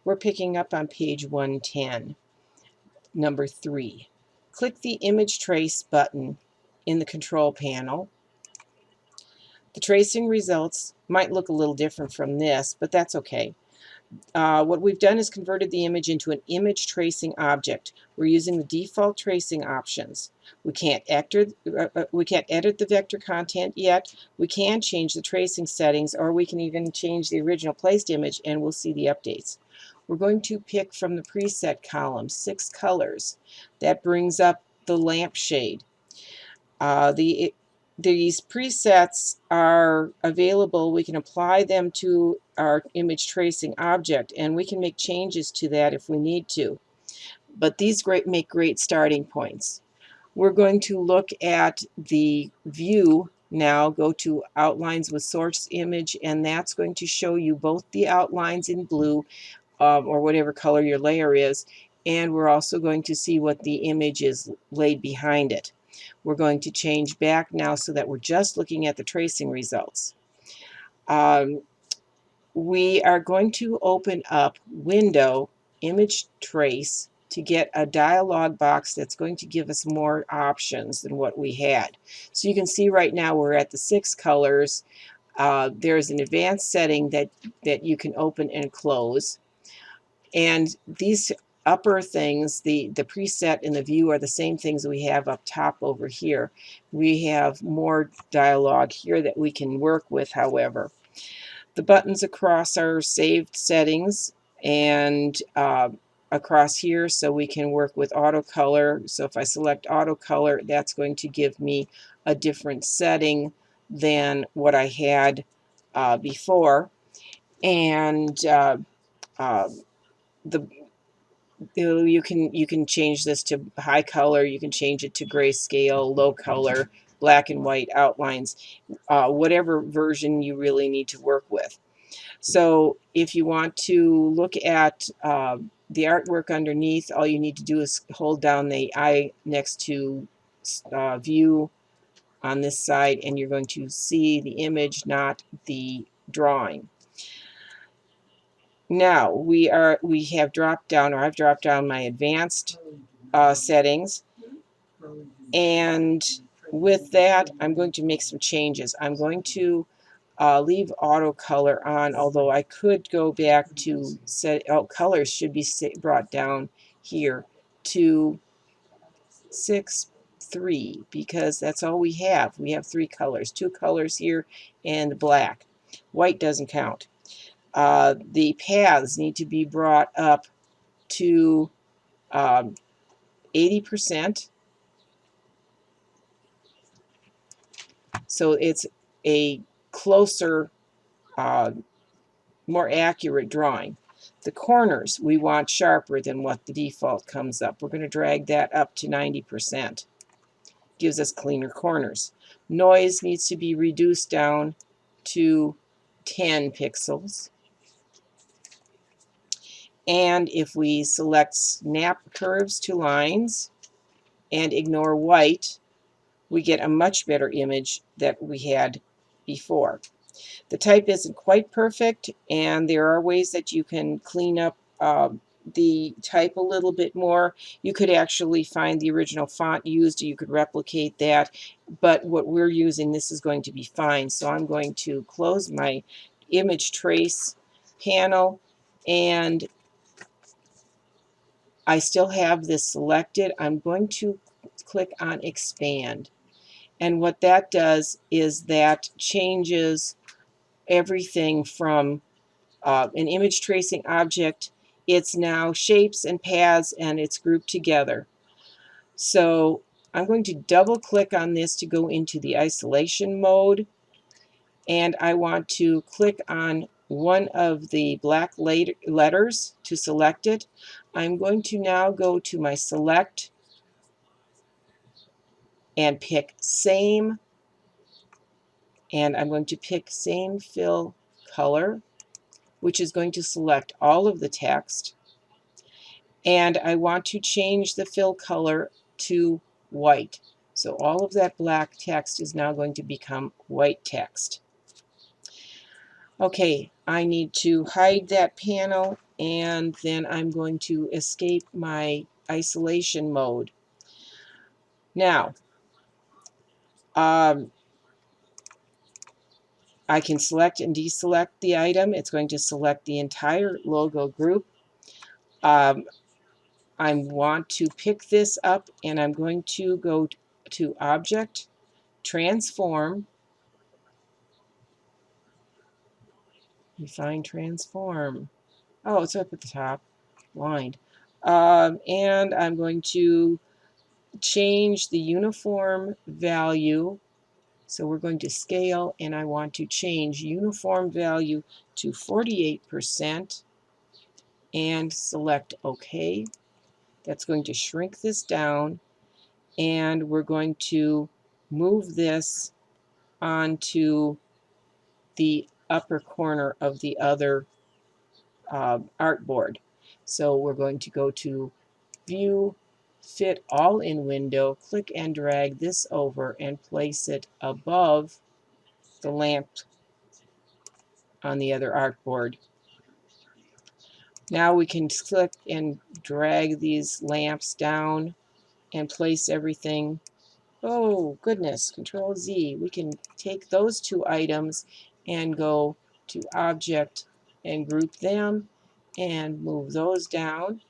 We're picking up on page 110, number 3. Click the Image Trace button in the control panel. The tracing results might look a little different from this, but that's okay. What we've done is converted the image into an image tracing object. We're using the default tracing options. We can't edit the vector content yet. We can change the tracing settings, or we can even change the original placed image, and we'll see the updates. We're going to pick from the preset column 6 colors. That brings up the lampshade. These presets are available. We can apply them to our image tracing object, and we can make changes to that if we need to. But these make great starting points. We're going to look at the view now, go to outlines with source image, and that's going to show you both the outlines in blue or whatever color your layer is, and we're also going to see what the image is laid behind it. We're going to change back now so that we're just looking at the tracing results. We are going to open up Window, Image Trace, to get a dialog box that's going to give us more options than what we had. So you can see right now we're at the 6 colors. There's an advanced setting that you can open and close. And these upper things, the preset and the view, are the same things we have up top over here. We have more dialogue here that we can work with, however. The buttons across are saved settings, and across here, so we can work with auto color. So if I select auto color, that's going to give me a different setting than what I had before. And you can change this to high color, you can change it to grayscale, low color, black and white outlines, whatever version you really need to work with. So if you want to look at the artwork underneath, all you need to do is hold down the eye next to view on this side, and you're going to see the image, not the drawing. Now we have dropped down, or I've dropped down my advanced settings, and with that I'm going to make some changes. I'm going to leave auto color on, although I could go back to set colors should be brought down here to 6-3, because that's all we have. We have 3 colors, 2 colors here and black. White doesn't count. The paths need to be brought up to 80%, so it's a closer, more accurate drawing. The corners we want sharper than what the default comes up. We're going to drag that up to 90%. Gives us cleaner corners. Noise needs to be reduced down to 10 pixels. And if we select snap curves to lines and ignore white, we get a much better image that we had before. The type isn't quite perfect, and there are ways that you can clean up the type a little bit more. You could actually find the original font used, you could replicate that, but what we're using, this is going to be fine. So I'm going to close my image trace panel, and I still have this selected. I'm going to click on expand, and what that does is that changes everything from an image tracing object. It's now shapes and paths, and it's grouped together. So I'm going to double click on this to go into the isolation mode, and I want to click on one of the black letters to select it. I'm going to now go to my select and pick same, and I'm going to pick same fill color, which is going to select all of the text, and I want to change the fill color to white. So all of that black text is now going to become white text. Okay, I need to hide that panel and then I'm going to escape my isolation mode. Now, I can select and deselect the item. It's going to select the entire logo group. I want to pick this up, and I'm going to go to Object, Transform, Refine Transform. Oh, it's up at the top, blind. And I'm going to change the uniform value. So we're going to scale, and I want to change uniform value to 48% and select OK. That's going to shrink this down, and we're going to move this onto the upper corner of the other artboard. So we're going to go to View, Fit All in Window, click and drag this over and place it above the lamp on the other artboard. Now we can click and drag these lamps down and place everything. Oh goodness, Control Z. We can take those two items and go to Object and group them and move those down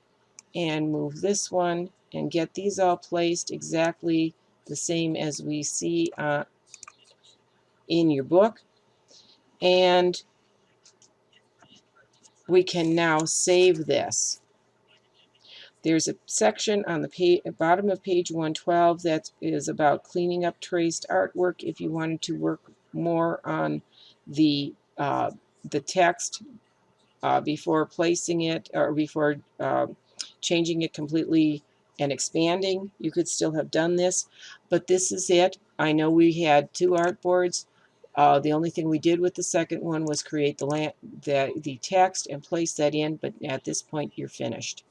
and move this one and get these all placed exactly the same as we see in your book. And we can now save this. There's a section on the bottom of page 112 that is about cleaning up traced artwork if you wanted to work more on the text before placing it or before changing it completely and expanding. You could still have done this, but this is it. I know we had two artboards. The only thing we did with the second one was create the text and place that in, but at this point you're finished.